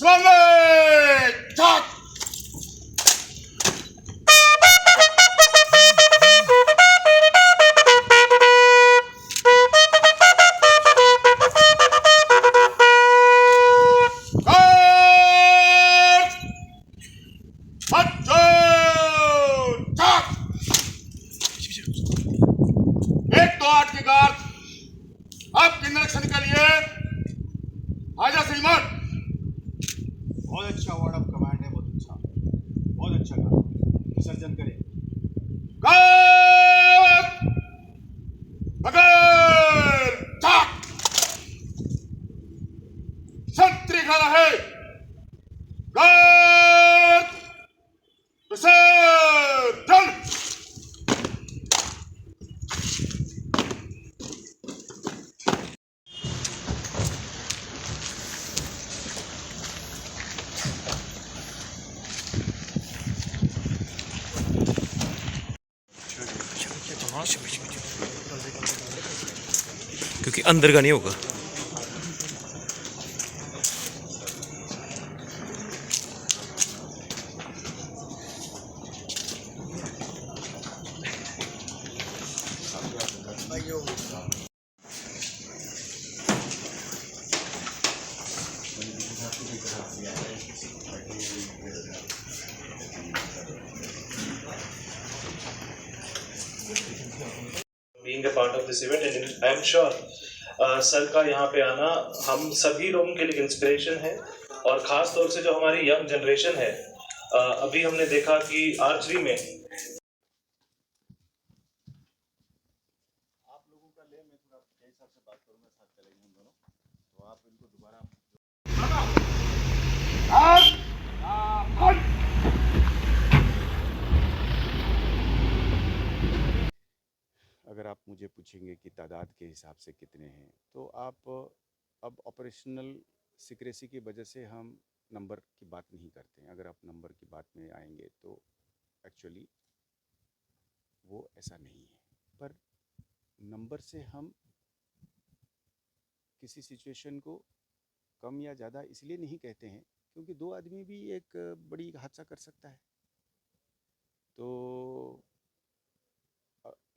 Slowly! Talk! Guard! Attention! Talk! एक तो आठ की गार्ड आपके निरीक्षण के लिए आजा श्रीमान। बहुत अच्छा वर्ड ऑफ कमांड है, बहुत अच्छा काम। विसर्जन करें। गार्ड! बगैर talk! संतरी खड़ा है। गार्ड! विसर्जन! क्योंकि अंदर का नहीं होगा। Being a part of this event and I am sure sir का यहाँ पे आना हम सभी लोगों के लिए इंस्पिरेशन है और ख़ास तौर से जो हमारी यंग जनरेशन है। अभी हमने देखा कि आर्चरी में आप लोगों का ले, मैं थोड़ा के हिसाब से बात करूंगा, साथ चलेंगे हम दोनों। तो आप इनको दोबारा अगर आप मुझे पूछेंगे कि तादाद के हिसाब से कितने हैं, तो आप अब ऑपरेशनल सिक्रेसी की वजह से हम नंबर की बात नहीं करते हैं। अगर आप नंबर की बात में आएंगे तो एक्चुअली वो ऐसा नहीं है, पर नंबर से हम किसी सिचुएशन को कम या ज़्यादा इसलिए नहीं कहते हैं क्योंकि दो आदमी भी एक बड़ी हादसा कर सकता है। तो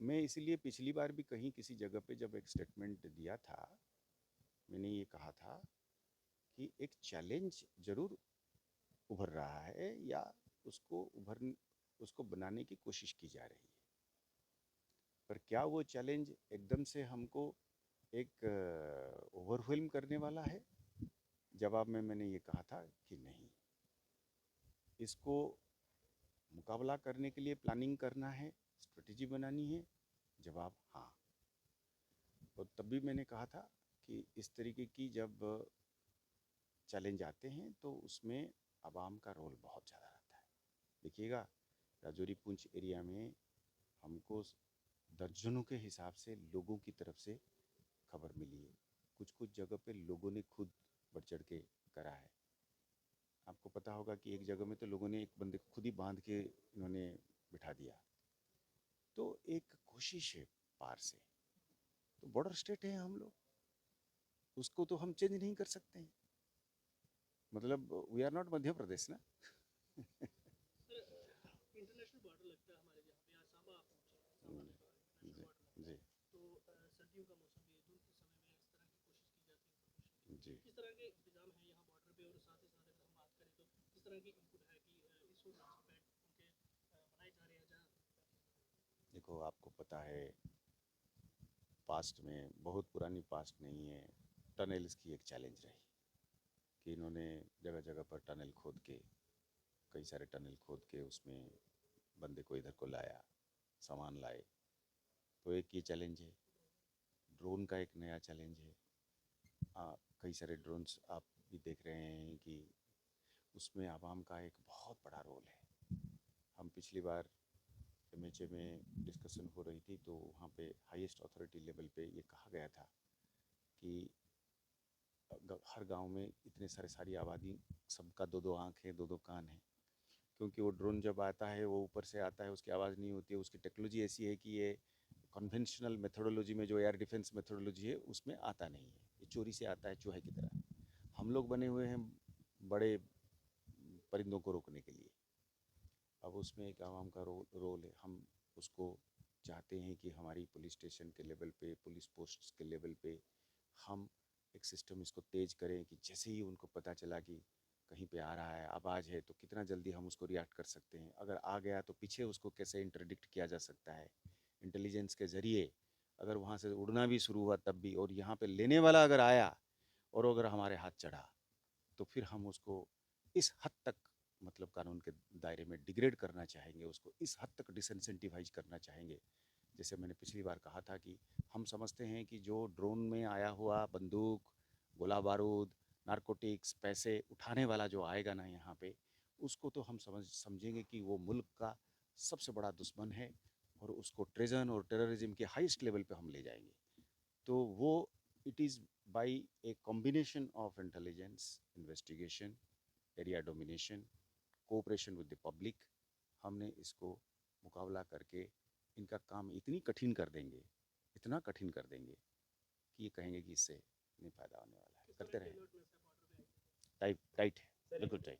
मैं इसीलिए पिछली बार भी कहीं किसी जगह पे जब एक स्टेटमेंट दिया था, मैंने ये कहा था कि एक चैलेंज ज़रूर उभर रहा है या उसको बनाने की कोशिश की जा रही है, पर क्या वो चैलेंज एकदम से हमको एक ओवरवेल्म करने वाला है? जवाब में मैंने ये कहा था कि नहीं, इसको मुकाबला करने के लिए प्लानिंग करना है, स्ट्रेटजी बनानी है। जवाब हाँ। और तब भी मैंने कहा था कि इस तरीके की जब चैलेंज आते हैं तो उसमें आवाम का रोल बहुत ज़्यादा रहता है। देखिएगा, राजौरी पुंछ एरिया में हमको दर्जनों के हिसाब से लोगों की तरफ से खबर मिली है। कुछ कुछ जगह पे लोगों ने खुद बढ़ चढ़ के करा है। आपको पता होगा कि एक जगह में तो लोगों ने एक बंदे को खुद ही बांध के इन्होंने बिठा दिया। तो एक कोशिश है पार से, तो बॉर्डर स्टेट है हम लोग, उसको तो हम चेंज नहीं कर सकते हैं। मतलब we are not Madhya Pradesh ना। इंटरनेशनल बॉर्डर लगता है हमारे यहाँ पे, सांबा आप पहुंचे जी जी तो सर्दियों का मौसम भी है, जून के समय में इस तरह की कोशिश की जाती है। जी। किस तरह के इंतजाम है यहाँ बॉर्डर पे, और साथ ही साथ अगर हम बात करें तो किस तरह की इनपुट है कि इस वक्त पैड उनके बनाए जा रहे हैं जहाँ? देखो, आपको पता है पास्ट में, बहुत पुरानी पास्ट नहीं है, टनल्स की एक चैलेंज रही कि इन्होंने जगह जगह पर टनल खोद के, कई सारे टनल खोद के उसमें बंदे को इधर को लाया, सामान लाए। तो एक ये चैलेंज है। ड्रोन का एक नया चैलेंज है। कई सारे ड्रोन्स आप भी देख रहे हैं कि उसमें आवाम का एक बहुत बड़ा रोल है। हम पिछली बार MHA में डिस्कशन हो रही थी तो वहाँ पे हाईएस्ट अथॉरिटी लेवल पे ये कहा गया था कि हर गांव में इतने सारी आबादी, सबका दो दो आँख है, दो दो कान है, क्योंकि वो ड्रोन जब आता है वो ऊपर से आता है, उसकी आवाज़ नहीं होती है। उसकी टेक्नोलॉजी ऐसी है कि ये कन्वेंशनल मेथोडोलॉजी में जो एयर डिफेंस मेथोडोलॉजी है उसमें आता नहीं है, ये चोरी से आता है चूहे की तरह। हम लोग बने हुए हैं बड़े परिंदों को रोकने के लिए। अब उसमें एक आवाम का रोल है। हम उसको चाहते हैं कि हमारी पुलिस स्टेशन के लेवल पे, पुलिस पोस्ट के लेवल पे हम एक सिस्टम इसको तेज करें कि जैसे ही उनको पता चला कि कहीं पे आ रहा है, आवाज़ है, तो कितना जल्दी हम उसको रिएक्ट कर सकते हैं। अगर आ गया तो पीछे उसको कैसे इंटरडिक्ट किया जा सकता है इंटेलिजेंस के ज़रिए। अगर वहाँ से उड़ना भी शुरू हुआ तब भी, और यहाँ पे लेने वाला अगर आया और अगर हमारे हाथ चढ़ा, तो फिर हम उसको इस हद तक मतलब कानून के दायरे में डिग्रेड करना चाहेंगे, उसको इस हद तक डिसइंसेंटिवाइज करना चाहेंगे। जैसे मैंने पिछली बार कहा था कि हम समझते हैं कि जो ड्रोन में आया हुआ बंदूक, गोला बारूद, नारकोटिक्स, पैसे उठाने वाला जो आएगा ना यहाँ पे, उसको तो हम समझेंगे कि वो मुल्क का सबसे बड़ा दुश्मन है, और उसको ट्रेजन और टेररिज्म के हाईएस्ट लेवल पे हम ले जाएंगे। तो वो it is by a combination of intelligence, investigation, area domination, cooperation with the public, हमने इसको मुकाबला करके इनका काम इतनी कठिन कर देंगे, इतना कठिन कर देंगे कि ये कहेंगे कि इससे नहीं फ़ायदा होने वाला है। करते रहें। टाइट टाइट है, बिल्कुल टाइट।